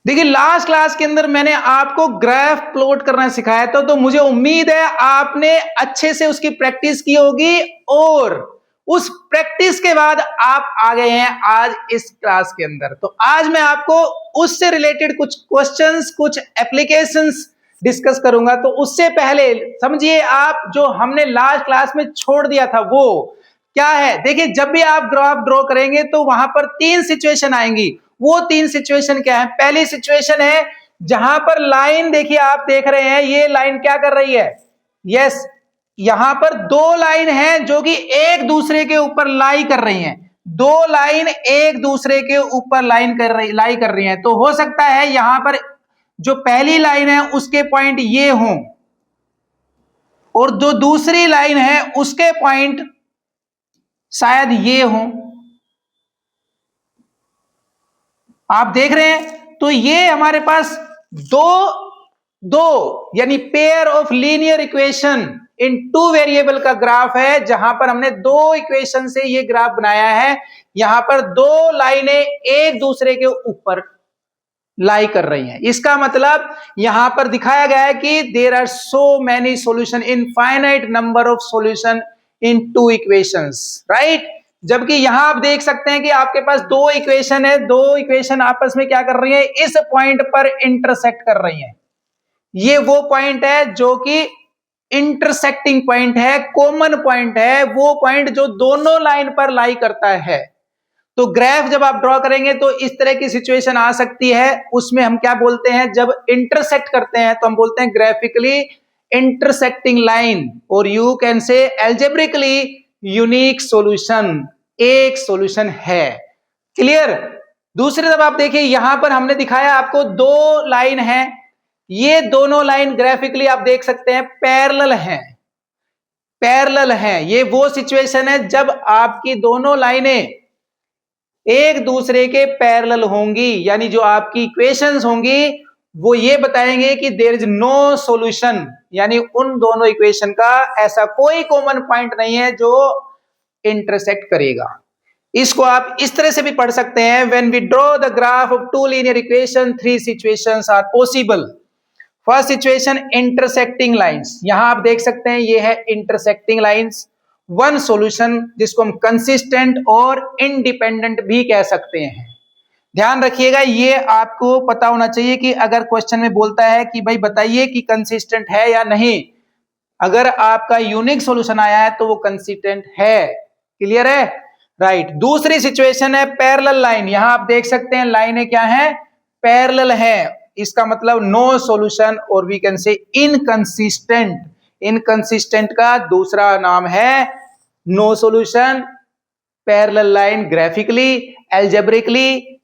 देखिए last class के अंदर मैंने आपको ग्राफ प्लॉट करना सिखाया था, तो मुझे उम्मीद है आपने अच्छे से उसकी प्रैक्टिस की होगी और उस प्रैक्टिस के बाद आप आ गए हैं आज इस क्लास के अंदर। तो आज मैं आपको उससे रिलेटेड कुछ क्वेश्चंस, कुछ एप्लीकेशंस डिस्कस करूंगा। तो उससे पहले समझिए आप जो हमने लास्ट क्लास में छोड़ दिया था वो क्या है। देखिए जब भी आप ग्राफ ड्रॉ करेंगे तो वहां पर तीन सिचुएशन आएंगी। वो तीन सिचुएशन क्या है? पहली सिचुएशन है जहां पर लाइन, देखिए आप देख रहे हैं ये लाइन क्या कर रही है। यस, यहां पर दो लाइन है जो कि एक दूसरे के ऊपर लाई कर रही हैं। दो लाइन एक दूसरे के ऊपर लाई कर रही हैं। तो हो सकता है यहां पर जो पहली लाइन है उसके पॉइंट ये हों और जो दूसरी लाइन है उसके पॉइंट शायद ये हों। आप देख रहे हैं तो ये हमारे पास दो यानी pair of linear equation in two variable का ग्राफ है, जहां पर हमने दो इक्वेशन से ये ग्राफ बनाया है। यहां पर दो लाइनें एक दूसरे के ऊपर लाई कर रही हैं। इसका मतलब यहां पर दिखाया गया है कि there are so many solution, infinite number of solution in two equations, right. जबकि यहां आप देख सकते हैं कि आपके पास दो इक्वेशन है, दो इक्वेशन आपस में क्या कर रही है, इस पॉइंट पर इंटरसेक्ट कर रही हैं। ये वो पॉइंट है जो कि इंटरसेक्टिंग पॉइंट है, कॉमन पॉइंट है, वो पॉइंट जो दोनों लाइन पर लाई करता है। तो ग्राफ जब आप ड्रॉ करेंगे तो इस तरह की सिचुएशन आ सकती है। उसमें हम क्या बोलते हैं, जब इंटरसेक्ट करते हैं तो हम बोलते हैं ग्राफिकली इंटरसेक्टिंग लाइन, और you can say algebraically unique solution, एक सॉल्यूशन है। क्लियर। दूसरी तरफ आप देखिए यहां पर हमने दिखाया आपको दो लाइन है, ये दोनों लाइन ग्राफिकली आप देख सकते हैं पैरेलल हैं, पैरेलल हैं। ये वो सिचुएशन है जब आपकी दोनों लाइनें एक दूसरे के पैरेलल होंगी, यानी जो आपकी इक्वेशंस होंगी वो ये बताएंगे कि देयर इज नो सॉल्यूशन, यानी उन दोनों इक्वेशन का ऐसा कोई कॉमन पॉइंट नहीं है जो इंटरसेक्ट करेगा। इसको आप इस तरह से भी पढ़ सकते हैं, when we draw the graph of two linear equation, three situations are possible. First situation intersecting lines, यहां आप देख सकते हैं ये है इंटरसेक्टिंग लाइंस। वन सॉल्यूशन जिसको हम कंसिस्टेंट और इंडिपेंडेंट भी कह सकते हैं। ध्यान रखिएगा ये आपको पता होना चाहिए कि अगर क्वेश्चन में बोलता है कि भाई बताइए कि कंसिस्टेंट है या नहीं, अगर आपका यूनिक सॉल्यूशन आया है तो वो कंसिस्टेंट है। क्लियर है, राइट। दूसरी सिचुएशन है पैरेलल लाइन, यहां आप देख सकते हैं लाइनें क्या है, पैरेलल है। इसका मतलब नो सॉल्यूशन, और we can say inconsistent. Inconsistent का दूसरा नाम है no solution, parallel line graphically, algebraically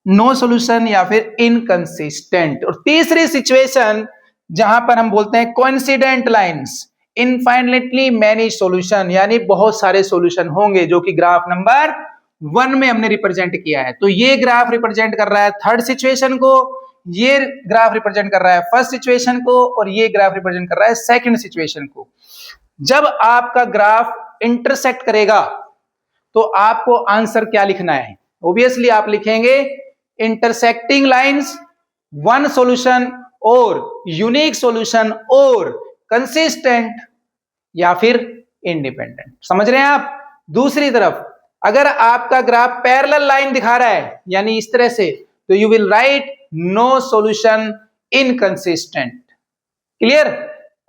no solution या फिर इनकंसिस्टेंट। और तीसरी सिचुएशन जहां पर हम बोलते हैं coincident lines, infinitely many solution, यानी बहुत सारे सॉल्यूशन होंगे, जो कि ग्राफ नंबर 1 में हमने रिप्रेजेंट किया है। तो ये ग्राफ रिप्रेजेंट कर रहा है थर्ड सिचुएशन को, ये ग्राफ रिप्रेजेंट कर रहा है फर्स्ट सिचुएशन को, और ये ग्राफ रिप्रेजेंट कर रहा है सेकंड सिचुएशन को। जब आपका ग्राफ इंटरसेक्ट करेगा तो आपको आंसर क्या लिखना है? ऑब्वियसली आप लिखेंगे इंटरसेक्टिंग लाइंस, वन सॉल्यूशन और यूनिक सॉल्यूशन और कंसिस्टेंट या फिर इंडिपेंडेंट। समझ रहे हैं आप? दूसरी तरफ अगर आपका ग्राफ पैरेलल लाइन दिखा रहा है यानी इस तरह से, तो you will write no solution, inconsistent. Clear.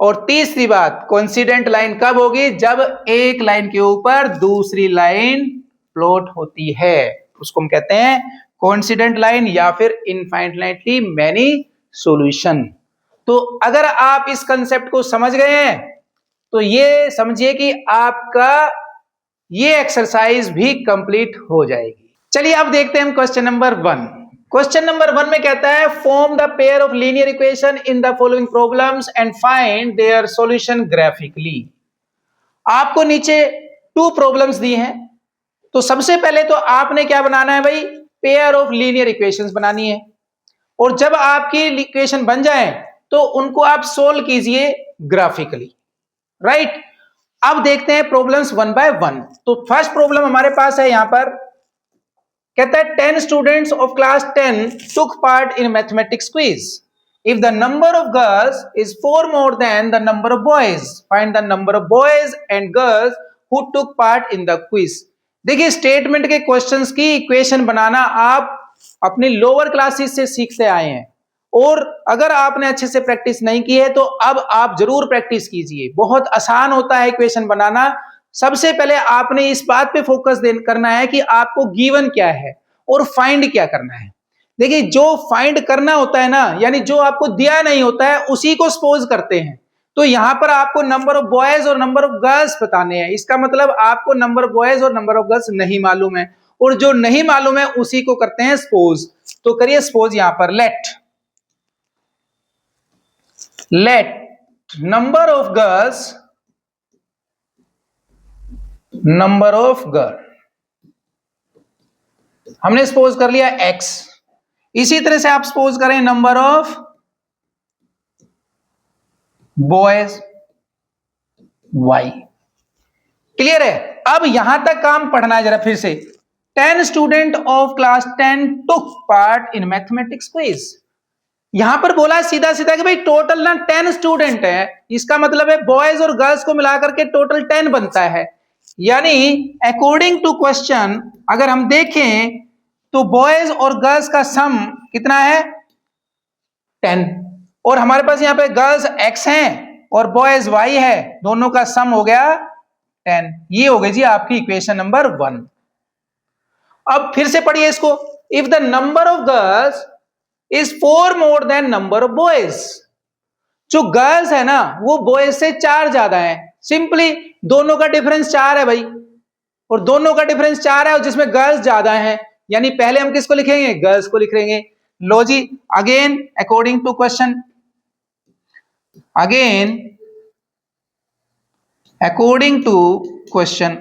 और तीसरी बात, कोइंसिडेंट लाइन कब होगी? जब एक लाइन के ऊपर दूसरी लाइन प्लॉट होती है, उसको हम कहते हैं कोइंसिडेंट लाइन या फिर इनफाइनाइटली मैनी सॉल्यूशन। तो अगर आप इस कंसेप्ट को समझ गए हैं तो ये समझिए कि आपका ये एक्सरसाइज भी कंप्लीट हो जाएगी। चलिए अब देखते हैं क्वेश्चन नंबर 1। क्वेश्चन नंबर 1 में कहता है form the pair of linear equation in the following problems and find their solution graphically. आपको नीचे 2 प्रॉब्लम्स दी हैं, तो सबसे पहले तो आपने क्या बनाना है भाई, पेयर ऑफ लीनियर इक्वेशंस बनानी है। और जब आपकी इक्वेशन बन जाए तो उनको आप सोल्व कीजिए ग्राफिकली, राइट। अब देखते हैं प्रॉब्लम्स 1 बाय 1। तो फर्स्ट प्रॉब्लम हमारे पास है यहां पर कहता है 10 students of class 10 took part in mathematics quiz. If the number of girls is 4 more than the number of boys, find the number of boys and girls who took part in the quiz. देखिए statement के questions की equation बनाना आप अपनी lower classes से सीखते आए हैं, और अगर आपने अच्छे से प्रैक्टिस नहीं की है तो अब आप जरूर प्रैक्टिस कीजिए। बहुत आसान होता है इक्वेशन बनाना। सबसे पहले आपने इस बात पे फोकस करना है कि आपको गिवन क्या है और फाइंड क्या करना है। देखिए जो फाइंड करना होता है ना, यानी जो आपको दिया नहीं होता है उसी को सपोज करते हैं। तो यहां पर आपको नंबर ऑफ बॉयज और नंबर ऑफ गर्ल्स बताने हैं। इसका मतलब आपको नंबर ऑफ बॉयज और नंबर ऑफ गर्ल्स नहीं मालूम है, और जो नहीं मालूम है उसी को करते हैं सपोज। तो करिए सपोज यहां पर लेट नंबर ऑफ गर्ल्स हमने सपोज कर लिया x। इसी तरह से आप सपोज करें number of boys y। Clear है? अब यहां तक काम पढ़ना है जरा फिर से। 10 student of class 10 took part in mathematics quiz. यहां पर बोला सीधा सीधा कि भाई टोटल ना 10 स्टूडेंट है, इसका मतलब है बॉयज और गर्ल्स को मिलाकर के टोटल 10 बनता है। यानी अकॉर्डिंग टू क्वेश्चन अगर हम देखें तो बॉयज और गर्ल्स का सम कितना है 10, और हमारे पास यहां पे गर्ल्स x हैं और बॉयज y है, दोनों का सम हो गया 10। ये हो गई जी आपकी इक्वेशन नंबर 1। अब फिर से पढ़िए इसको। If the number of girls is 4 more than number of boys, जो गर्ल्स है ना वो बॉयज से 4 ज्यादा है। सिंपली दोनों का डिफरेंस 4 है भाई, और दोनों का डिफरेंस 4 है और जिसमें गर्ल्स ज्यादा है, यानी पहले हम किसको लिखेंगे? गर्ल्स को लिखेंगे। लो जी again according to question, according to question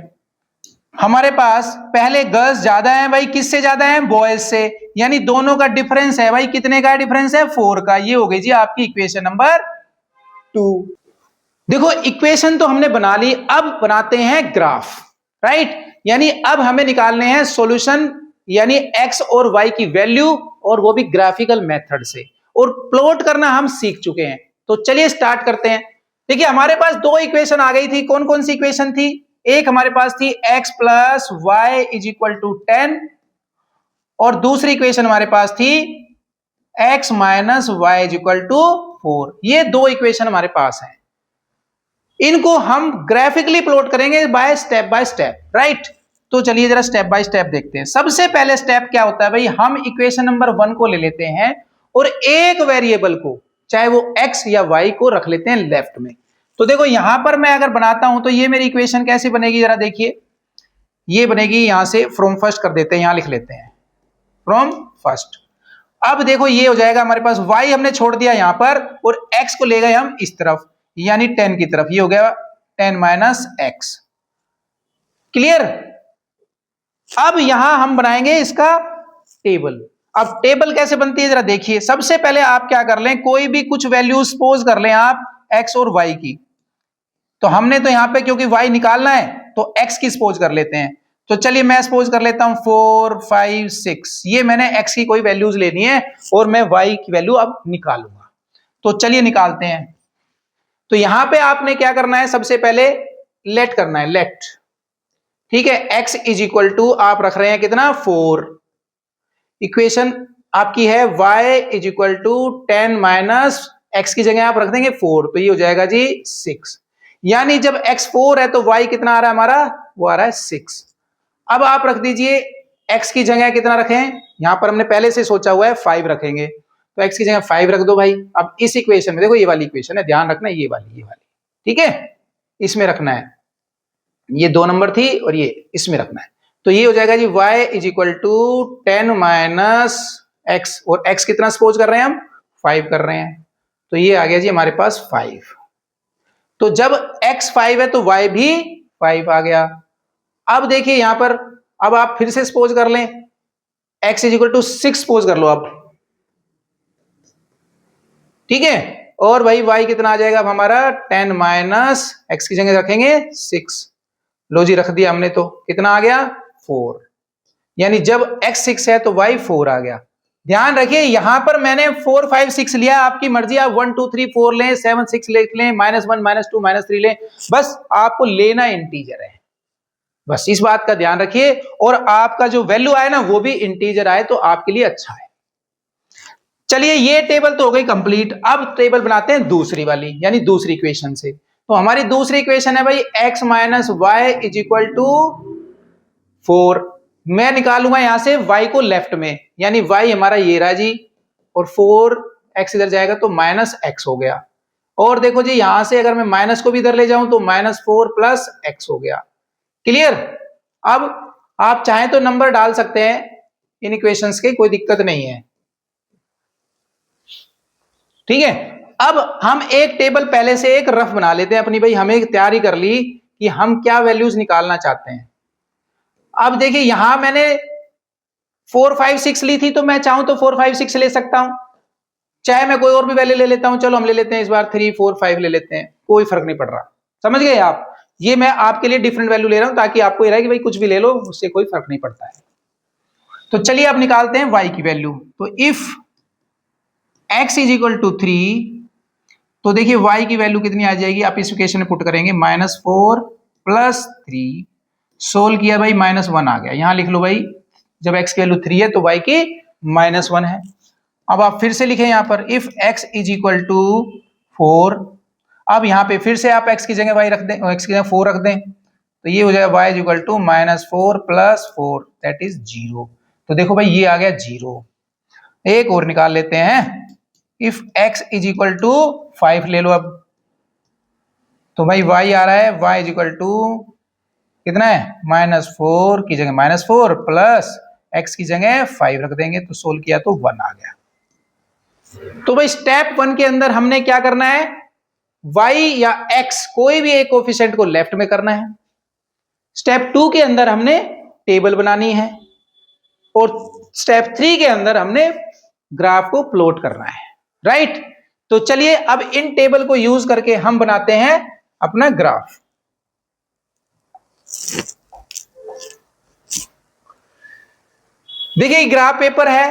हमारे पास पहले गर्ल्स ज्यादा है भाई, किससे ज्यादा है? बॉयज से, यानी दोनों का डिफरेंस है भाई, कितने का डिफरेंस है? 4 का। ये हो गई जी आपकी इक्वेशन नंबर 2। देखो इक्वेशन तो हमने बना ली, अब बनाते हैं ग्राफ, राइट? यानी अब हमें निकालने हैं सॉल्यूशन, यानी x और y की वैल्यू, और वो भी ग्राफिकल मेथड से, और प्लॉट करना हम सीख चुके हैं। तो चलिए स्टार्ट करते हैं। देखिए हमारे पास 2 इक्वेशन आ गई थी। कौन कौन सी इक्वेशन थी? एक हमारे पास थी x plus y is equal to 10, और दूसरी इक्वेशन हमारे पास थी x minus y is equal to 4। ये 2 इक्वेशन हमारे पास हैं। इनको हम ग्राफिकली प्लॉट करेंगे बाय स्टेप, राइट? तो चलिए जरा स्टेप बाय स्टेप देखते हैं। सबसे पहले स्टेप क्या होता है भाई, हम इक्वेशन नंबर 1 को ले लेते हैं और एक वेरिएबल को, चाहे वो x या y को, रख लेते हैं लेफ्ट में। तो देखो यहां पर मैं अगर बनाता हूं तो ये मेरी इक्वेशन कैसे बनेगी जरा देखिए। ये बनेगी यहां से, फ्रॉम फर्स्ट कर देते हैं, यहां लिख लेते हैं फ्रॉम फर्स्ट। अब देखो ये हो जाएगा हमारे पास, y हमने छोड़ दिया यहां पर और x को ले गए हम इस तरफ, यानी 10 की तरफ। ये हो गया 10 माइनस x। क्लियर? अब यहां हम बनाएंगे इसका टेबल। अब टेबल कैसे बनती है जरा देखिए। सबसे पहले आप क्या कर लें, कोई भी कुछ वैल्यू सपोज कर लें आप x और y की। तो हमने तो यहां पे क्योंकि y निकालना है तो x की सपोज कर लेते हैं। तो चलिए मैं सपोज कर लेता हूं 4, 5, 6। ये मैंने x की कोई वैल्यूज लेनी है और मैं y की वैल्यू अब निकालूंगा। तो चलिए निकालते हैं। तो यहां पे आपने क्या करना है, सबसे पहले लेट करना है, लेट। ठीक है, x इज इक्वल टू आप रख रहे हैं कितना 4। इक्वेशन आपकी है y is equal to 10 minus x की जगह आप रख देंगे 4, तो ये हो जाएगा जी 6। यानी जब x 4 है तो y कितना आ रहा है हमारा, वो आ रहा है 6। अब आप रख दीजिए x की जगह कितना रखें, यहां पर हमने पहले से सोचा हुआ है 5 रखेंगे, तो x की जगह 5 रख दो भाई। अब इस इक्वेशन में देखो, ये वाली इक्वेशन है, ध्यान रखना ये वाली, ठीक है, इसमें रखना है। ये 2 नंबर थी और ये इसमें रखना है। तो ये हो जाएगा जी y is equal to 10 minus x, और x कितना सपोज कर रहे हैं हम, 5 कर रहे हैं। तो ये आ गया जी हमारे पास 5। तो जब x 5 है तो y भी 5 आ गया। अब देखिए यहां पर, अब आप फिर से सपोज कर लें x is equal to 6 suppose कर लो अब, ठीक है। और भाई y कितना आ जाएगा अब हमारा 10 माइनस x की जगह रखेंगे 6। लो जी रख दिया हमने, तो कितना आ गया 4। यानी जब x 6 है तो y 4 आ गया। ध्यान रखिए यहां पर मैंने 4 5 6 लिया, आपकी मर्जी, आप 1 2 3 4 लें, 7 6 ले लें, -1 -2 -3 लें, बस आपको लेना इंटीजर है। बस इस बात का ध्यान रखिए, और आपका जो वैल्यू आए ना वो भी इंटीजर आए तो आपके लिए अच्छा है। चलिए ये टेबल तो हो गई कंप्लीट। अब टेबल बनाते हैं दूसरी वाली, यानी दूसरी इक्वेशन से। तो हमारी दूसरी इक्वेशन है भाई x minus y is equal to 4। मैं निकालूंगा यहां से y को लेफ्ट में, यानी y हमारा ये रहा जी, और 4x इधर जाएगा तो -x हो गया। और देखो जी यहां से अगर मैं माइनस को भी इधर ले जाऊं तो -4 प्लस x हो गया। क्लियर? अब आप चाहें तो नंबर डाल सकते हैं इन इक्वेशंस के, कोई दिक्कत नहीं है। ठीक है, अब हम एक टेबल पहले से एक रफ बना लेते हैं अपनी, भाई हमें तैयारी कर ली कि हम क्या वैल्यूज निकालना चाहते हैं। अब देखिए यहां मैंने 4 5 6 ली थी, तो मैं चाहूं तो 4 5 6 ले सकता हूं, चाहे मैं कोई और भी वैल्यू ले लेता हूं। चलो हम ले लेते हैं इस बार 3 4 5 ले लेते हैं, कोई फर्क नहीं पड़ रहा। समझ गए आप? ये मैं आपके लिए डिफरेंट वैल्यू ले रहा हूं ताकि आपको ये रहे कि भाई कुछ भी ले लो, उससे कोई फर्क नहीं पड़ता है। तो चलिए अब निकालते हैं y की वैल्यू। तो if x is equal to 3, तो देखिए y की वैल्यू कितनी आ जाएगी, आप इस इक्वेशन में पुट करेंगे -4 प्लस 3, सोल्व किया भाई -1 आ गया। यहां लिख लो भाई, जब x की वैल्यू 3 है तो y की -1 है। अब आप फिर से लिखें यहां पर if x is equal to 4, अब यहां पे फिर से आप x की जगह y रख दें, x की जगह 4 रख दें, तो ये हो जाएगा y is equal to -4 plus 4 that is 0। तो देखो भाई ये आ गया 0। एक और निकाल लेते हैं, if x is equal to 5 ले लो अब, तो भाई y आ रहा है y इज इक्वल टू कितना है, -4 की जगह -4 प्लस x की जगह 5 रख देंगे, तो सोल्व किया तो 1 आ गया। तो भाई स्टेप 1 के अंदर हमने क्या करना है, y या x कोई भी एक कोफिशिएंट को लेफ्ट में करना है। स्टेप 2 के अंदर हमने टेबल बनानी है, और स्टेप 3 के अंदर हमने ग्राफ को प्लॉट करना है। राइट? तो चलिए अब इन टेबल को यूज करके हम बनाते हैं अपना ग्राफ। देखिए ग्राफ पेपर है,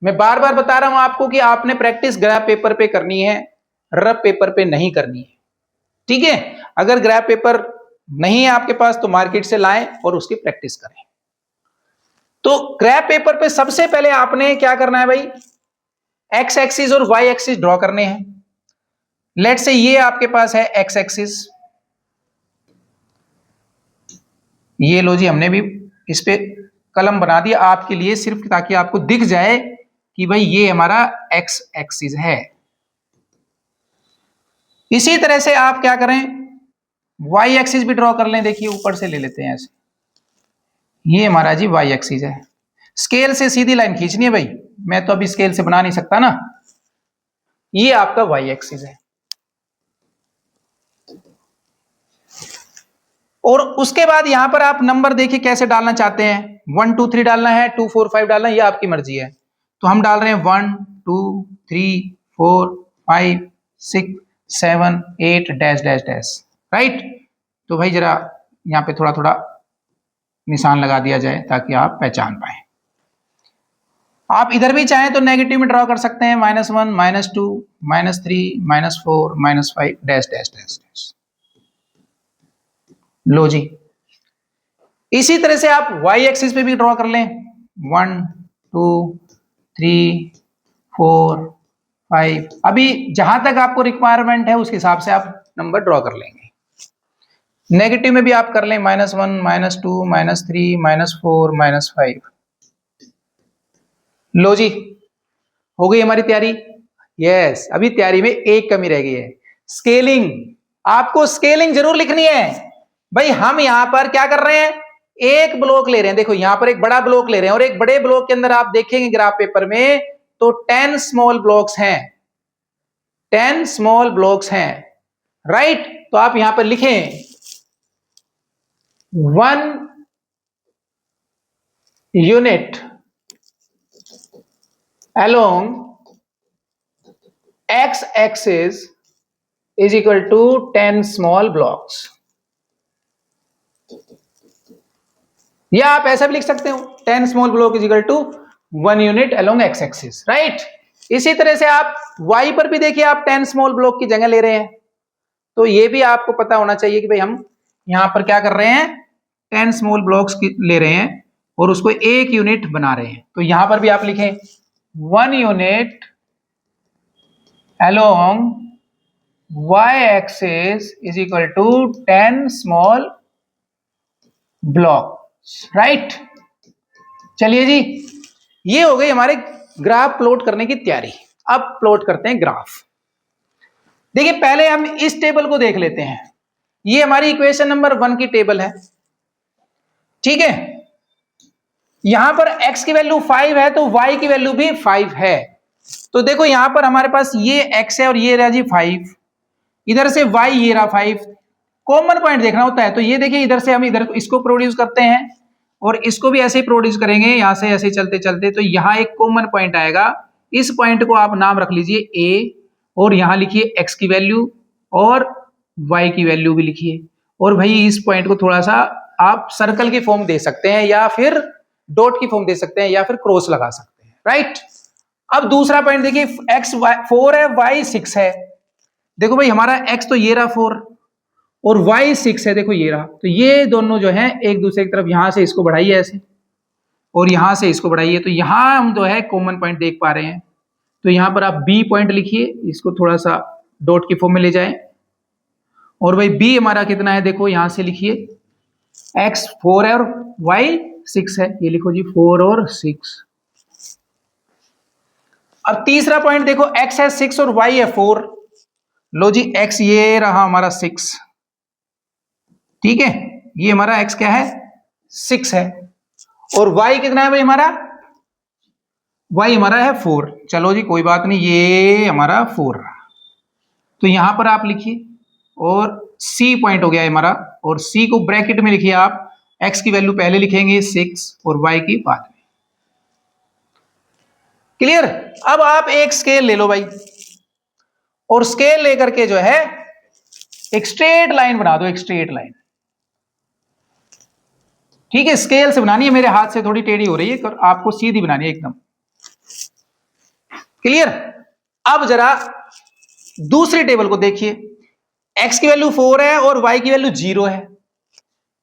मैं बार बार बता रहा हूं आपको कि आपने प्रैक्टिस ग्राफ पेपर पे करनी है, रफ पेपर पे नहीं करनी है। ठीक है? अगर ग्राफ पेपर नहीं है आपके पास तो मार्केट से लाएं और उसकी प्रैक्टिस करें। तो ग्राफ पेपर पे सबसे पहले आपने क्या करना है भाई, एक्स एक्सिस और वाई एक्सिस ड्रॉ करने हैं। लेट से ये आपके पास है एक्स एक्सिस, ये लो जी, हमने भी इस पे कलम बना दिया आपके लिए, सिर्फ ताकि आपको दिख जाए कि भाई ये हमारा एक्स एक्सिस है। इसी तरह से आप क्या करें, वाई एक्सिस भी ड्रॉ कर लें। देखिए ऊपर से ले लेते हैं ऐसे, ये हमारा जी वाई एक्सिस है। स्केल से सीधी लाइन खींचनी है भाई, मैं तो अभी स्केल से बना नहीं सकता ना। ये आपका वाई एक्सिस है, और उसके बाद यहां पर आप नंबर देखिए कैसे डालना चाहते हैं, 1 2 3 डालना है, 2 4 5 डालना है, ये आपकी मर्जी है। तो हम डाल रहे हैं 1 2 3 4 5 6 7 8 डैश डैश डैश। राइट? तो भाई जरा यहाँ पे थोड़ा थोड़ा निशान लगा दिया जाए ताकि आप पहचान पाए। आप इधर भी चाहें तो नेगेटिव में ड्रॉ कर सकते हैं, -1 -2 -3 -4 -5 डैश डैश डैश डैश। लो जी, इसी तरह से आप वाई एक्सिस पे भी ड्रॉ कर लें, 1 2 3 4 5। अभी जहां तक आपको रिक्वायरमेंट है उस हिसाब से आप नंबर ड्रॉ कर लेंगे। नेगेटिव में भी आप कर लें, -1 -2 -3 -4 -5। लो जी, हो गई हमारी तैयारी। यस, अभी तैयारी में एक कमी रह गई है, स्केलिंग। आपको स्केलिंग जरूर लिखनी है भाई। हम यहां पर क्या कर रहे हैं, एक ब्लॉक ले रहे हैं। देखो यहां पर एक बड़ा ब्लॉक ले रहे हैं, और एक बड़े ब्लॉक के अंदर आप देखेंगे ग्राफ पेपर में तो 10 स्मॉल ब्लॉक्स हैं, 10 स्मॉल ब्लॉक्स हैं। राइट? तो आप यहां पर लिखें 1 unit along x axis is equal to 10 small blocks। या आप ऐसा भी लिख सकते हो 10 small block is equal to 1 unit along x axis, right. इसी तरह से आप y पर भी देखिए आप 10 स्मॉल ब्लॉक की जगह ले रहे हैं, तो ये भी आपको पता होना चाहिए कि भाई हम यहां पर क्या कर रहे हैं, 10 स्मॉल ब्लॉक्स ले रहे हैं और उसको 1 यूनिट बना रहे हैं। तो यहां पर भी आप लिखें 1 unit along y axis is equal to 10 small block, right. चलिए जी, ये हो गई हमारे ग्राफ प्लॉट करने की तैयारी। अब प्लॉट करते हैं ग्राफ। देखिए पहले हम इस टेबल को देख लेते हैं, ये हमारी इक्वेशन नंबर 1 की टेबल है, ठीक है। यहां पर x की वैल्यू 5 है तो y की वैल्यू भी 5 है। तो देखो यहां पर हमारे पास ये x है और ये रहा जी 5, इधर से y ये रहा 5, कॉमन पॉइंट देखना होता है। तो ये देखिए इधर से हम इधर इसको प्रोड्यूस करते हैं और इसको भी ऐसे ही प्रोड्यूस करेंगे, यहां से ऐसे चलते चलते, तो यहां एक कॉमन पॉइंट आएगा। इस पॉइंट को आप नाम रख लीजिए a और यहां लिखिए x की वैल्यू और y की वैल्यू भी लिखिए। और भाई इस पॉइंट को थोड़ा सा आप सर्कल की फॉर्म दे सकते हैं या फिर डॉट की फॉर्म दे सकते हैं या फिर क्रॉस लगा सकते हैं, राइट। अब दूसरा पॉइंट देखिए x 4 है y 6 है। देखो भाई हमारा x तो ये रहा 4 और y 6 है, देखो ये रहा। तो ये दोनों जो है एक दूसरे की तरफ, यहां से इसको बढ़ाइए ऐसे और यहां से इसको बढ़ाइए, तो यहां हम जो है कॉमन पॉइंट देख पा रहे हैं। तो यहां पर आप b पॉइंट लिखिए, इसको थोड़ा सा डॉट की फॉर्म में ले जाएं। और भाई b हमारा कितना है, देखो यहां से लिखिए x 4 है और y 6 है, ये लिखो जी 4 और 6। अब तीसरा पॉइंट देखो x है 6 और y है 4। लो जी x ये रहा हमारा 6, ठीक है, ये हमारा x क्या है 6 है और y कितना है भाई हमारा, y हमारा है 4। चलो जी कोई बात नहीं, ये हमारा 4 रहा। तो यहां पर आप लिखिए और c पॉइंट हो गया हमारा, और c को ब्रैकेट में लिखिए आप, x की वैल्यू पहले लिखेंगे 6 और y की बाद में। क्लियर। अब आप एक स्केल ले लो भाई और स्केल लेकर के जो है एक स्ट्रेट लाइन बना दो, एक स्ट्रेट लाइन, ठीक है। स्केल से बनानी है, मेरे हाथ से थोड़ी टेढ़ी हो रही है, आपको सीधी बनानी है एकदम। क्लियर। अब जरा दूसरी टेबल को देखिए, x की वैल्यू 4 है और y की वैल्यू 0 है।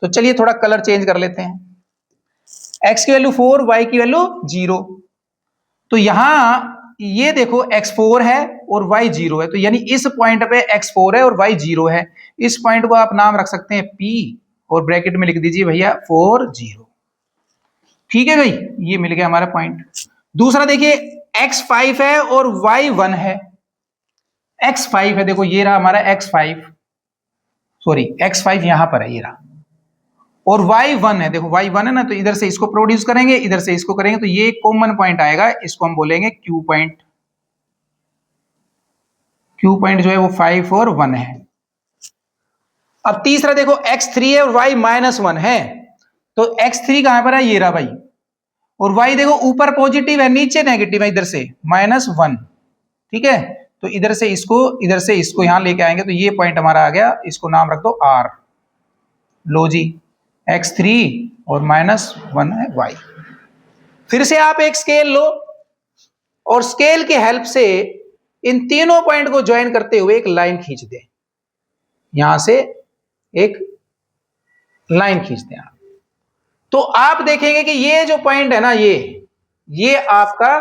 तो चलिए थोड़ा कलर चेंज कर लेते हैं, x की वैल्यू 4 y की वैल्यू 0। तो यहां ये देखो x 4 है और y 0 है, तो यानी इस पॉइंट पे x 4 है और y 0 है। इस पॉइंट को आप नाम रख सकते हैं P और ब्रैकेट में लिख दीजिए भैया 4 0, ठीक है भाई, ये मिल गया हमारा पॉइंट। दूसरा देखिए x 5 है और y 1 है, x 5 है, देखो ये रहा हमारा x 5, सॉरी x 5 यहां पर है, ये रहा, और y 1 है, देखो y 1 है ना, तो इधर से इसको प्रोड्यूस करेंगे, इधर से इसको करेंगे, तो ये कॉमन पॉइंट आएगा, इसको हम बोलेंगे Q पॉइंट। Q पॉइंट जो है वो 5 और 1 है। अब तीसरा देखो x3 है और y -1 है, तो x3 कहां पर है, ये रहा भाई, और y देखो ऊपर पॉजिटिव है नीचे नेगेटिव है, इधर से -1, ठीक है। तो इधर से इसको यहां लेके आएंगे, तो ये पॉइंट हमारा आ गया, इसको नाम रख दो R। लो जी x3 और -1 है y। फिर से आप एक स्केल लो और स्केल की हेल्प से इन तीनों पॉइंट को ज्वाइन करते हुए एक लाइन खींच दें, यहां से एक लाइन खींच दें आप। तो आप देखेंगे कि ये जो पॉइंट है ना, ये आपका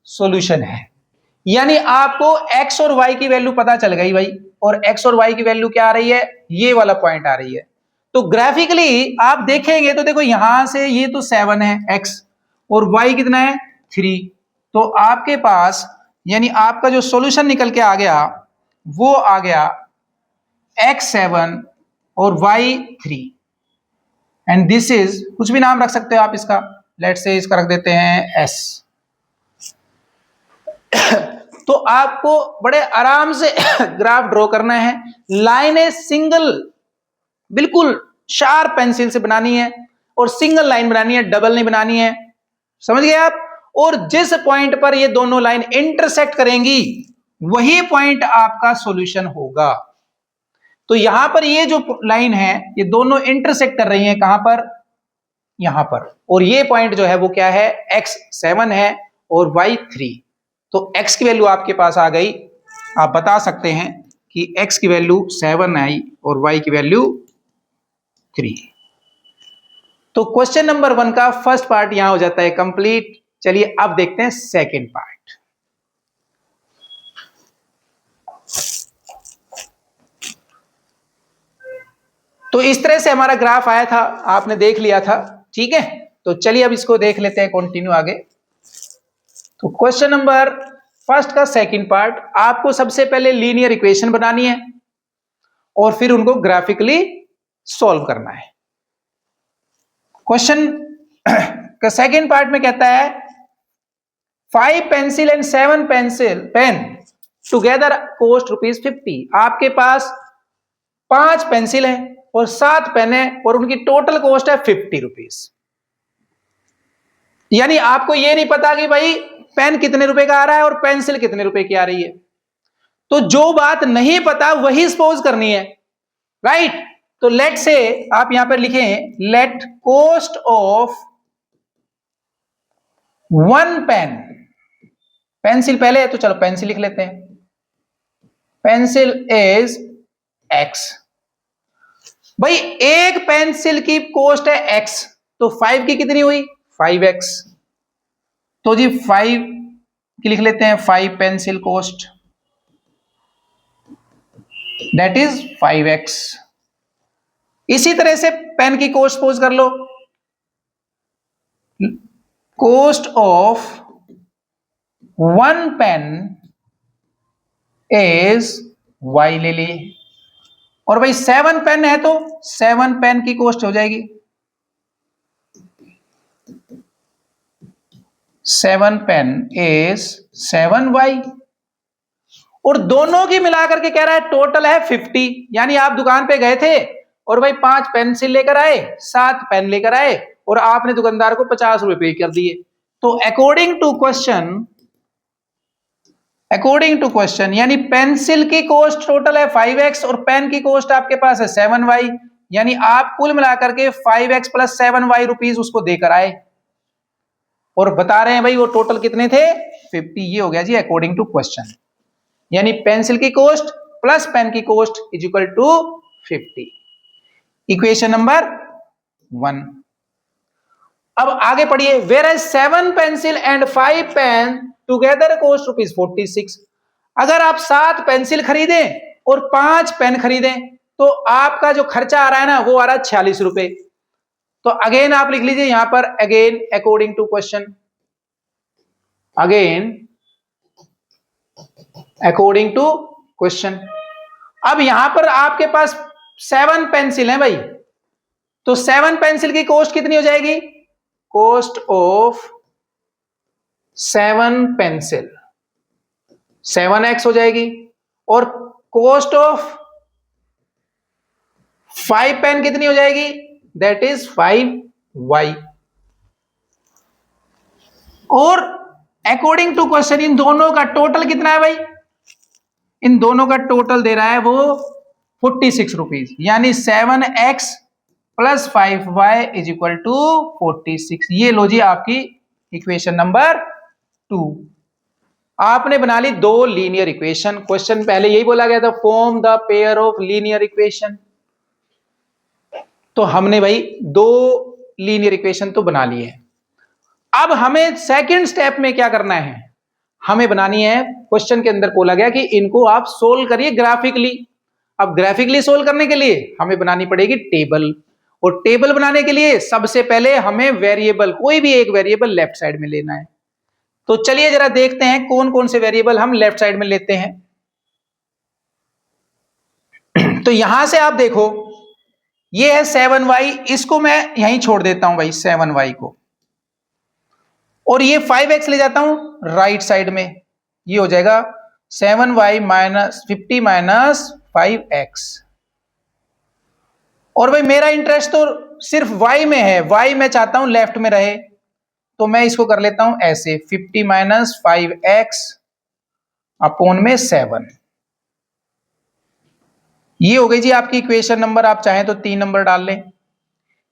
सॉल्यूशन है। यानी आपको x और y की वैल्यू पता चल गई भाई, और x और y की वैल्यू क्या आ रही है, ये वाला पॉइंट आ रही है। तो ग्राफिकली आप देखेंगे तो देखो यहां से ये तो 7 है x और y कितना है 3, तो आपके पास यानी आपका जो सॉल्यूशन निकल के आ गया वो आ गया x7 और y3, एंड दिस इज, कुछ भी नाम रख सकते हो आप इसका, लेट्स से इसका रख देते हैं s। तो आपको बड़े आराम से ग्राफ ड्रॉ करना है, लाइनें सिंगल बिल्कुल शार्प पेंसिल से बनानी है और सिंगल लाइन बनानी है, डबल नहीं बनानी है, समझ गए आप। और जिस पॉइंट पर ये दोनों लाइन इंटरसेक्ट करेंगी वही पॉइंट आपका सॉल्यूशन होगा। तो यहां पर ये जो लाइन है ये दोनों इंटरसेक्ट कर रही हैं, कहां पर, यहां पर, और ये पॉइंट जो है वो क्या है, x 7 है और y 3। तो x की वैल्यू आपके पास आ गई, आप बता सकते हैं कि x की वैल्यू 7 आई और y की वैल्यू 3। तो क्वेश्चन नंबर 1 का फर्स्ट पार्ट यहां हो जाता है कंप्लीट। चलिए अब देखते हैं सेकंड पार्ट। तो इस तरह से हमारा ग्राफ आया था, आपने देख लिया था, ठीक है। तो चलिए अब इसको देख लेते हैं कंटिन्यू आगे। तो क्वेश्चन नंबर फर्स्ट का सेकंड पार्ट, आपको सबसे पहले लीनियर इक्वेशन बनानी है और फिर उनको ग्राफिकली सॉल्व करना है। क्वेश्चन का सेकंड पार्ट में कहता है 5 pencil and 7 pen together cost ₹50। आपके पास 5 पेंसिल है और 7 पेन है और उनकी टोटल कॉस्ट है ₹50। यानी आपको यह नहीं पता कि भाई पेन कितने रुपए का आ रहा है और पेंसिल कितने रुपए की आ रही है। तो जो बात नहीं पता वही सपोज करनी है, राइट। तो लेट से आप यहां पर लिखें, let cost of 1 pen, pencil पहले है तो चलो पेंसिल लिख लेते हैं, पेंसिल इज x। भाई एक पेंसिल की कॉस्ट है x, तो 5 की कितनी हुई, 5x। तो जी 5 की लिख लेते हैं, 5 pencil cost that is 5x। इसी तरह से पेन की कॉस्ट सपोज कर लो, cost of 1 pen is y ले ली। और भाई 7 पेन है तो 7 पेन की कॉस्ट हो जाएगी 7 पेन इज 7y। और दोनों की मिलाकर के कह रहा है टोटल है 50। यानी आप दुकान पे गए थे और भाई 5 पेंसिल लेकर आए, 7 पेन लेकर आए और आपने दुकानदार को 50 रुपए पे कर दिए। तो अकॉर्डिंग टू क्वेश्चन यानी पेंसिल की कॉस्ट टोटल है 5x और पेन की कॉस्ट आपके पास है 7y। यानी आप कुल मिलाकर के 5x प्लस 7y रुपीज उसको देकर आए और बता रहे हैं भाई वो टोटल कितने थे, 50। ये हो गया जी अकॉर्डिंग टू क्वेश्चन। यानी पेंसिल की कॉस्ट प्लस पेन की cost is equal to 50। Equation number 1। अब आगे पढ़िए, whereas 7 pencil and 5 pen together cost ₹46। अगर आप 7 पेंसिल खरीदें और 5 पेन खरीदें तो आपका जो खर्चा आ रहा है ना वो आ रहा है 46 रुपए। तो अगेन आप लिख लीजिए यहां पर, again according to question, again according to question. अब यहां पर आपके पास 7 पेंसिल हैं भाई, तो 7 पेंसिल की कॉस्ट कितनी हो जाएगी, कॉस्ट ऑफ 7 पेंसिल 7x हो जाएगी और कॉस्ट ऑफ 5 पेन कितनी हो जाएगी, दैट इज 5y। और अकॉर्डिंग टू क्वेश्चन इन दोनों का टोटल कितना है भाई, इन दोनों का टोटल दे रहा है वो 46 रुपीज। यानी 7x plus 5y is equal to 46। ये लो जी आपकी इक्वेशन नंबर 2। आपने बना ली 2 लीनियर इक्वेशन। क्वेश्चन पहले यही बोला गया था, form the pair of linear equation. तो हमने भाई 2 लीनियर इक्वेशन तो बना लिए। अब हमें सेकंड स्टेप में क्या करना है, हमें बनानी है, क्वेश्चन के अंदर बोला गया कि इनको आप सोल्व करिए ग्राफिकली। अब ग्राफिकली सोल्व करने के लिए हमें बनानी पड़ेगी टेबल, और टेबल बनाने के लिए सबसे पहले हमें वेरिएबल, कोई भी एक वेरिएबल लेफ्ट साइड में लेना है। तो चलिए जरा देखते हैं कौन कौन से वेरिएबल हम लेफ्ट साइड में लेते हैं। तो यहां से आप देखो, ये है 7y, इसको मैं यहीं छोड़ देता हूं भाई 7y को, और ये 5x ले जाता हूं राइट साइड में। ये हो जाएगा 7y माइनस 50 माइनस 5x। और भाई मेरा इंटरेस्ट तो सिर्फ y में है, y मैं चाहता हूं लेफ्ट में रहे, तो मैं इसको कर लेता हूं ऐसे 50 माइनस 5x अपॉन में 7। ये हो गई जी आपकी इक्वेशन नंबर, आप चाहें तो 3 नंबर डाल लें।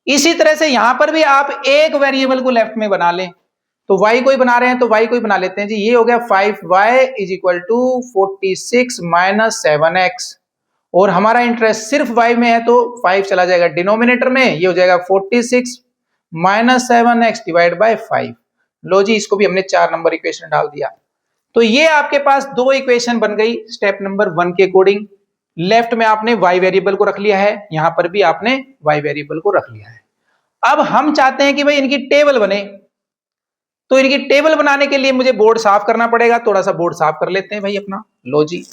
इसी तरह से यहां पर भी आप एक वेरिएबल को लेफ्ट में बना लें, तो y को ही बना रहे हैं तो y को ही बना लेते हैं जी। ये हो गया 5y is equal to 46 minus 7x, और हमारा इंटरेस्ट सिर्फ y में है तो 5 चला जाएगा डिनोमिनेटर में, ये हो जाएगा 46 माइनस 7x डिवाइड बाय 5। लो जी, इसको भी हमने 4 नंबर इक्वेशन डाल दिया। तो ये आपके पास दो इक्वेशन बन गई स्टेप नंबर 1 के अकॉर्डिंग। लेफ्ट में आपने y वेरिएबल को रख लिया है, यहां पर भी आपने y वेरिएबल को रख लिया है। अब हम चाहते हैं कि भाई इनकी टेबल बने, तो इनकी टेबल बनाने के लिए मुझे बोर्ड साफ करना पड़ेगा। थोड़ा सा बोर्ड साफ कर लेते हैं भाई अपना। लो जी,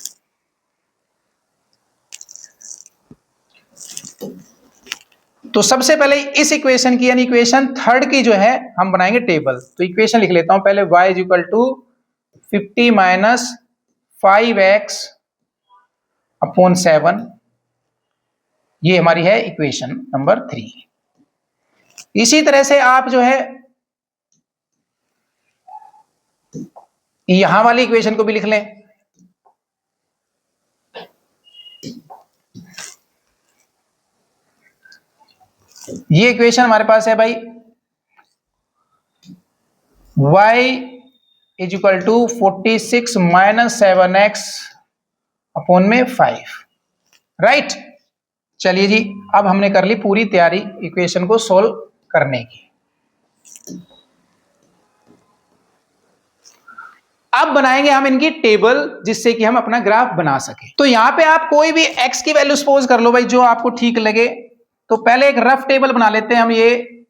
तो सबसे पहले इस इक्वेशन की यानी इक्वेशन 3 की जो है हम बनाएंगे टेबल। तो इक्वेशन लिख लेता हूं पहले, y is equal to 50 minus 5x upon 7, ये हमारी है इक्वेशन नंबर 3। इसी तरह से आप जो है यहां वाली इक्वेशन को भी लिख लें। ये इक्वेशन हमारे पास है भाई, y is equal to 46 minus 7x upon में 5, राइट। चलिए जी, अब हमने कर ली पूरी तैयारी इक्वेशन को सोल्व करने की। अब बनाएंगे हम इनकी टेबल, जिससे कि हम अपना ग्राफ बना सके। तो यहां पे आप कोई भी x की वैल्यू सपोज कर लो भाई, जो आपको ठीक लगे। तो पहले एक रफ टेबल बना लेते हैं हम, ये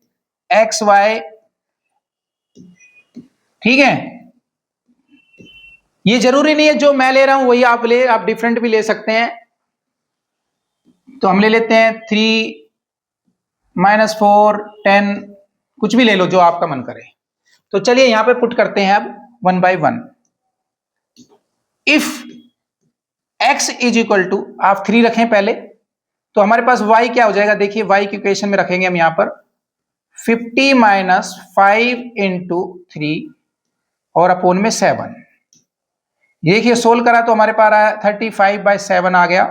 x y, ठीक है। ये जरूरी नहीं है जो मैं ले रहा हूं वही आप ले, आप डिफरेंट भी ले सकते हैं। तो हम ले लेते हैं 3 माइनस 4 10, कुछ भी ले लो जो आपका मन करे। तो चलिए यहां पे पुट करते हैं अब 1 by 1। If x is equal to, आप 3 रखें पहले, तो हमारे पास y क्या हो जाएगा, देखिए y की इक्वेशन में रखेंगे हम यहां पर 50 माइनस 5 इंटू 3 और अपोन में 7। ये देखिए सोल्व करा तो हमारे पास आया 35 बाय 7 आ गया,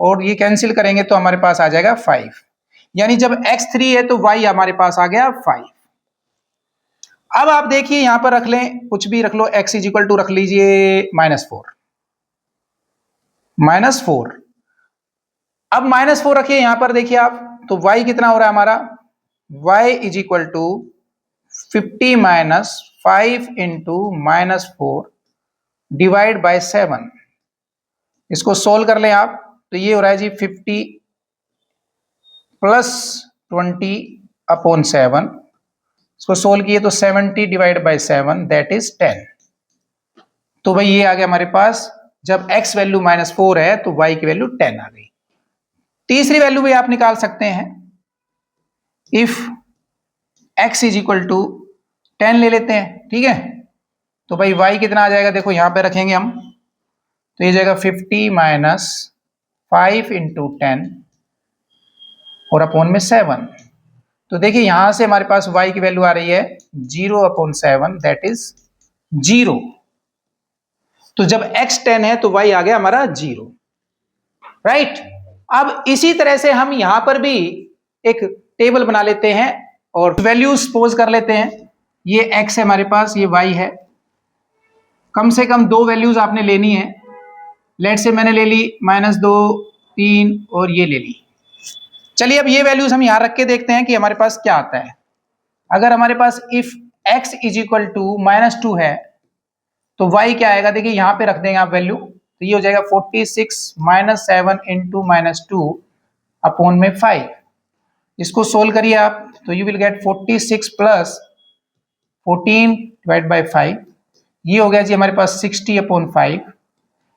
और ये कैंसिल करेंगे तो हमारे पास आ जाएगा 5। यानी जब x 3 है तो y हमारे पास आ गया 5। अब आप देखिए यहां पर रख लें, कुछ भी रख लो, x इज इक्वल टू रख लीजिए -4, -4। अब -4 रखिए यहां पर, देखिए आप, तो y कितना हो रहा है हमारा, y is equal to 50 minus 5 into -4 divide by 7। इसको सोल्व कर लें आप, तो ये हो रहा है जी 50 प्लस 20 अपॉन 7। इसको सोल्व किए तो 70 डिवाइड बाय 7 दैट इज 10। तो भाई ये आ गया हमारे पास, जब x वैल्यू -4 है तो y की वैल्यू 10 आ गई। तीसरी वैल्यू भी आप निकाल सकते हैं, if x is equal to 10 ले लेते हैं, ठीक है। तो भाई y कितना आ जाएगा, देखो यहां पे रखेंगे हम, तो ये जाएगा 50 माइनस 5 इंटू 10 और अपॉन में 7। तो देखिए यहां से हमारे पास y की वैल्यू आ रही है 0 अपॉन 7 दैट इज 0। तो जब x 10 है तो y आ गया हमारा 0, राइट। अब इसी तरह से हम यहां पर भी एक टेबल बना लेते हैं और वैल्यू सपोज कर लेते हैं। ये x है हमारे पास, ये y है। कम से कम 2 वैल्यूज आपने लेनी है। लेट से मैंने ले ली -2 3 और ये ले ली। चलिए अब ये वैल्यूज हम यहां रख के देखते हैं कि हमारे पास क्या आता है। अगर हमारे पास if x is equal to -2 है तो y क्या आएगा, देखिए यहां पे रख देंगे आप वैल्यू, तो ये हो जाएगा 46 माइनस 7 इंटू -2 अपॉन में 5। इसको सोल्व करिए आप, तो you will get 46 plus 14 divide by 5, ये हो गया जी हमारे पास 60 अपॉन 5।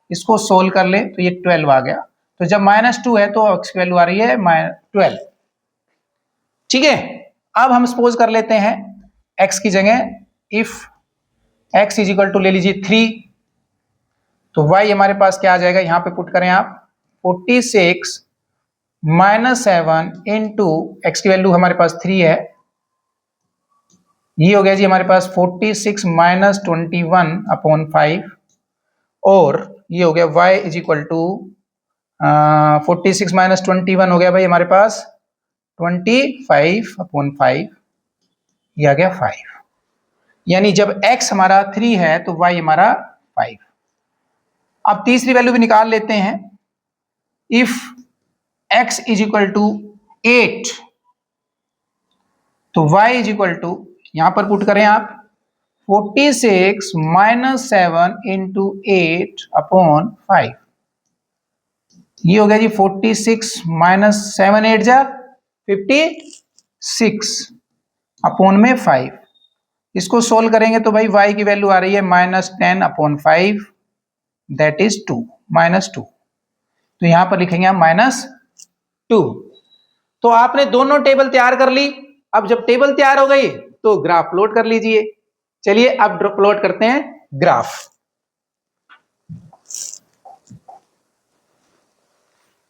इसको सोल्व कर ले तो ये 12 आ गया। तो जब -2 है तो x की वैल्यू आ रही है 12, ठीक है। अब हम सपोज कर लेते हैं x की जगह if x is equal to ले लीजिए 3, तो y हमारे पास क्या आ जाएगा, यहां पे पुट करें आप 46 माइनस 7 इंटू x की वैल्यू हमारे पास 3 है, ये हो गया जी हमारे पास 46 माइनस 21 अपॉन 5, और ये हो गया y is equal to 46 minus 21 हो गया भाई हमारे पास 25/5 ये आ गया 5। यानी जब x हमारा 3 है तो y हमारा 5। अब तीसरी वैल्यू भी निकाल लेते हैं। If x is equal to 8 तो y इज इक्वल टू, यहां पर पुट करें आप 46 - 7 इंटू 8 अपॉन 5। ये हो गया जी 46 - 7 8 जा 56 अपॉन में 5। इसको सोल्व करेंगे तो भाई y की वैल्यू आ रही है -10/5 दैट इज 2 -2। तो यहां पर लिखेंगे हम -2। तो आपने दोनों टेबल तैयार कर ली। अब जब टेबल तैयार हो गई तो ग्राफ प्लॉट कर लीजिए। चलिए अब प्लॉट करते हैं ग्राफ।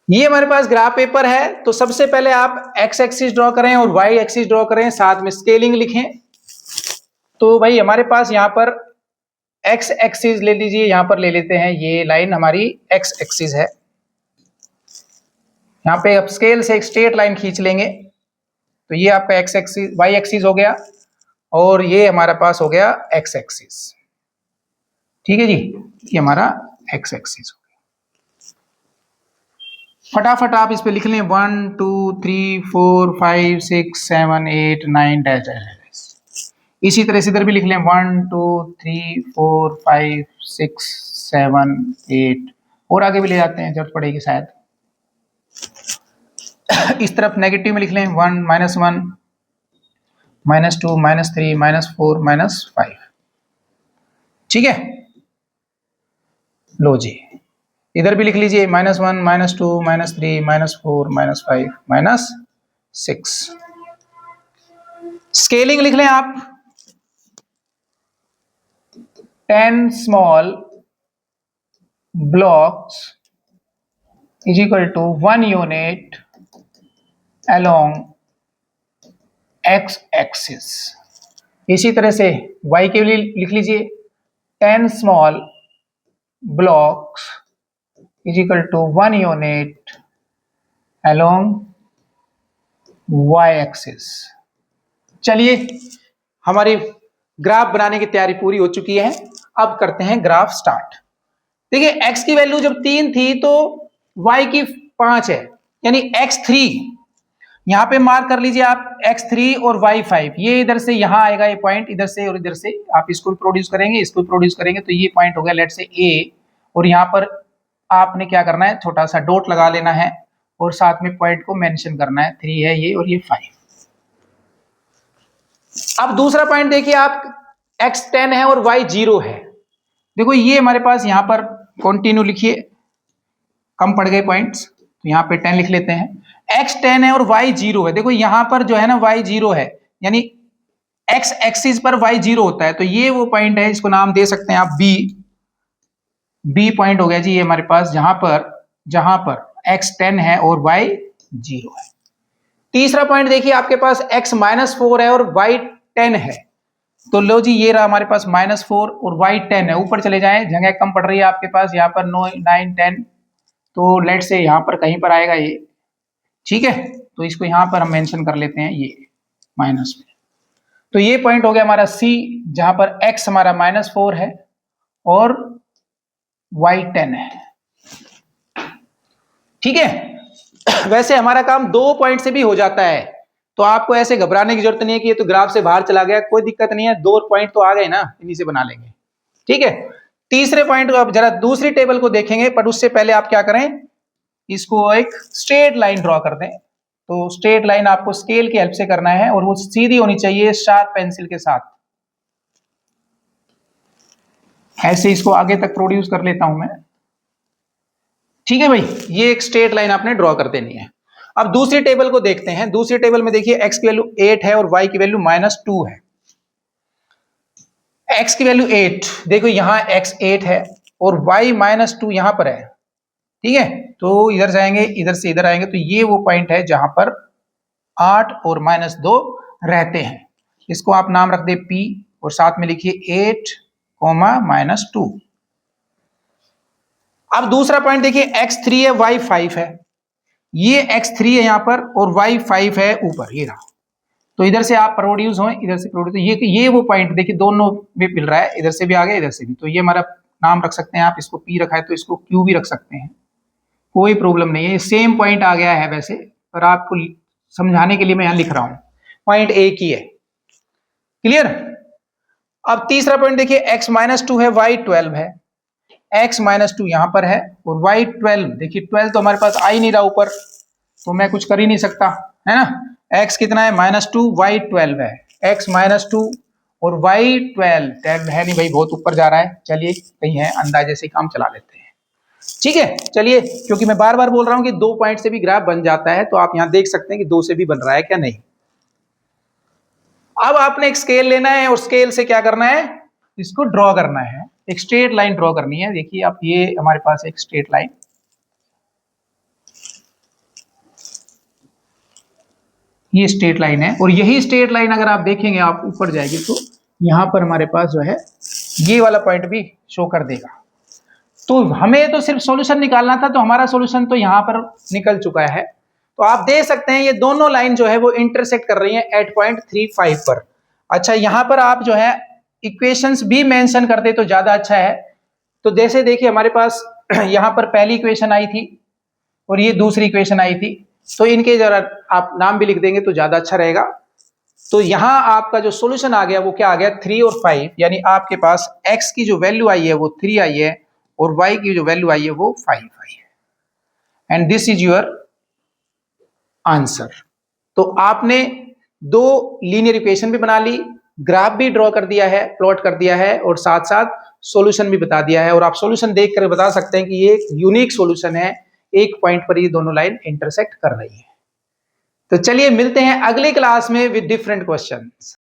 ये हमारे पास ग्राफ पेपर है। तो सबसे पहले आप x एक्सिस ड्रॉ करें और y एक्सिस ड्रॉ करें, साथ में स्केलिंग लिखें। तो भाई हमारे पास यहां पर x एक्सिस ले लीजिए, यहां पर ले लेते हैं, ये लाइन हमारी x एक्सिस है। यहाँ पे अब स्केल से एक स्ट्रेट लाइन खींच लेंगे तो ये आपका x एक्सिस y एक्सिस हो गया और ये हमारे पास हो गया x एक्सिस। ठीक है जी, ये हमारा x एक्सिस हो गया। फटाफट आप इस पे लिख लें 1 2 3 4 5 6 7 8 9 डैश डैश। इसी तरह से इधर भी लिख लें 1 2 3 4 5 6 7 8 और आगे भी ले जाते हैं, जरूरत पड़ेगी शायद। इस तरफ नेगेटिव में लिख लें 1 -1 -2 -3 -4 -5। ठीक है, लो जी इधर भी लिख लीजिए -1 -2 -3 -4 -5 -6। स्केलिंग लिख लें आप 10 small blocks is equal to 1 unit along x axis। इसी तरह से y के लिए लिख लीजिए 10 small blocks is equal to 1 unit along y axis। चलिए हमारी ग्राफ बनाने की तैयारी पूरी हो चुकी है। अब करते हैं ग्राफ स्टार्ट। देखिए x की वैल्यू जब 3 थी तो y की 5 है, यानी x3 यहां पे मार्क कर लीजिए आप, x3 और y5। ये इधर से यहां आएगा, ये पॉइंट इधर से और इधर से आप इसको भी प्रोड्यूस करेंगे, इसको भी प्रोड्यूस करेंगे, तो ये पॉइंट हो गया लेट से a। और यहां पर आपने क्या करना है, छोटा सा डॉट लगा लेना है और साथ में पॉइंट को मेंशन करना है, 3 है ये और ये 5। अब दूसरा पॉइंट देखिए आप, x 10 है और y 0 है। देखो ये हमारे पास यहां पर कंटिन्यू लिखिए, कम पड़ गए पॉइंट्स तो यहां पे 10 लिख लेते हैं। x 10 है और y 0 है। देखो यहां पर जो है ना y 0 है, यानी x एक्सिस पर y 0 होता है, तो ये वो पॉइंट है, इसको नाम दे सकते हैं आप b पॉइंट हो गया जी ये हमारे पास, जहां पर x 10 है और y 0 है। तीसरा पॉइंट देखिए आपके पास x -4 है और y 10 है, तो लो जी ये रहा हमारे पास -4 और y 10 है। ऊपर चले जाएं, जगह कम पड़ रही है आपके पास, यहाँ पर 9 9 10, तो लेट से यहाँ पर कहीं पर आएगा ये। ठीक है, तो इसको यहाँ पर हम मेंशन कर लेते हैं ये माइनस में। तो ये पॉइंट हो गया हमारा C, जहां पर x हमारा -4 है और y 10 है। ठीक है, वैसे हमारा काम 2 पॉइंट से भी हो जाता है, तो आपको ऐसे घबराने की जरूरत नहीं है कि ये तो ग्राफ से बाहर चला गया, कोई दिक्कत नहीं है, 2 पॉइंट तो आ गए ना, इन्हीं से बना लेंगे। ठीक है, तीसरे पॉइंट को आप जरा दूसरी टेबल को देखेंगे, पर उससे पहले आप क्या करें, इसको एक स्ट्रेट लाइन ड्रॉ कर दें। तो स्ट्रेट लाइन आपको स्केल की हेल्प से करना है और वो सीधी होनी चाहिए शार्प पेंसिल के साथ। ऐसे इसको आगे तक प्रोड्यूस कर लेता हूं मैं। ठीक है भाई, ये एक स्ट्रेट लाइन आपने ड्रॉ कर देनी है। अब दूसरी टेबल को देखते हैं। दूसरी टेबल में देखिए x की वैल्यू 8 है और y की वैल्यू -2 है। x की वैल्यू 8, देखो यहां x 8 है और y -2 यहां पर है। ठीक है, तो इधर जाएंगे, इधर से इधर आएंगे, तो ये वो पॉइंट है जहां पर 8 और -2 रहते हैं। इसको आप नाम रख दे P और साथ में लिखिए 8, -2। अब दूसरा पॉइंट देखिए x3 है y 5 है, ये x3 है यहाँ पर और y5 है ऊपर, ये रहा। तो इधर से आप प्रोड्यूस हो, इधर से प्रोड्यूस, ये वो पॉइंट देखिए दोनों में मिल रहा है, इधर से भी आ गया इधर से भी। तो ये हमारा नाम रख सकते हैं आप, इसको P रखा है तो इसको Q भी रख सकते हैं, कोई प्रॉब्लम नहीं है। सेम पॉइंट आ गया है वैसे, पर आपको समझाने के लिए मैं यहाँ लिख रहा हूँ, पॉइंट एक ही है। क्लियर। अब तीसरा पॉइंट देखिए, x-2 है, y12 है, x-2 यहां पर है और y12 देखिए 12 तो हमारे पास आ ही नहीं रहा ऊपर, तो मैं कुछ कर ही नहीं सकता, है ना। x कितना है -2, y12 है, x-2 और y12 है नहीं भाई, बहुत ऊपर जा रहा है। चलिए कहीं है, अंदाजे से काम चला लेते हैं, ठीक है। चलिए, क्योंकि मैं बार बार बोल रहा हूं कि 2 पॉइंट से भी ग्राफ बन जाता है, तो आप यहां देख सकते हैं कि 2 से भी बन रहा है क्या नहीं। अब आपने एक स्केल लेना है और स्केल से क्या करना है, इसको ड्रॉ करना है, एक स्ट्रेट लाइन ड्रॉ करनी है। देखिए आप, ये हमारे पास एक स्ट्रेट लाइन, ये स्ट्रेट लाइन है और यही स्ट्रेट लाइन अगर आप देखेंगे, आप ऊपर जाएंगे तो यहां पर हमारे पास जो है ये वाला पॉइंट भी शो कर देगा। तो हमें तो सिर्फ सॉल्यूशन निकालना था, तो हमारा सॉल्यूशन तो यहां पर निकल चुका है। तो आप देख सकते हैं ये दोनों लाइन जो है वो इंटरसेक्ट कर रही है एट पॉइंट 35 पर। अच्छा, यहां पर आप जो है इक्वेशंस भी मेंशन कर दे तो ज्यादा अच्छा है। तो जैसे देखिए हमारे पास यहां पर पहली इक्वेशन आई थी और ये दूसरी इक्वेशन आई थी, तो इनके जरा आप नाम भी लिख देंगे तो ज्यादा अच्छा रहेगा। तो यहां आपका जो सॉल्यूशन आ गया वो क्या आ गया, 3 और 5, यानी आपके पास x की जो वैल्यू आई है वो 3 आई है और y की जो वैल्यू आई है वो 5 आई है, and this is your answer. तो आपने 2 लीनियर इक्वेशन भी बना ली, ग्राफ भी ड्रॉ कर दिया है, प्लॉट कर दिया है और साथ साथ सॉल्यूशन भी बता दिया है। और आप सॉल्यूशन देखकर बता सकते हैं कि ये एक यूनिक सॉल्यूशन है, एक पॉइंट पर ये दोनों लाइन इंटरसेक्ट कर रही है। तो चलिए मिलते हैं अगली क्लास में विद डिफरेंट क्वेश्चंस।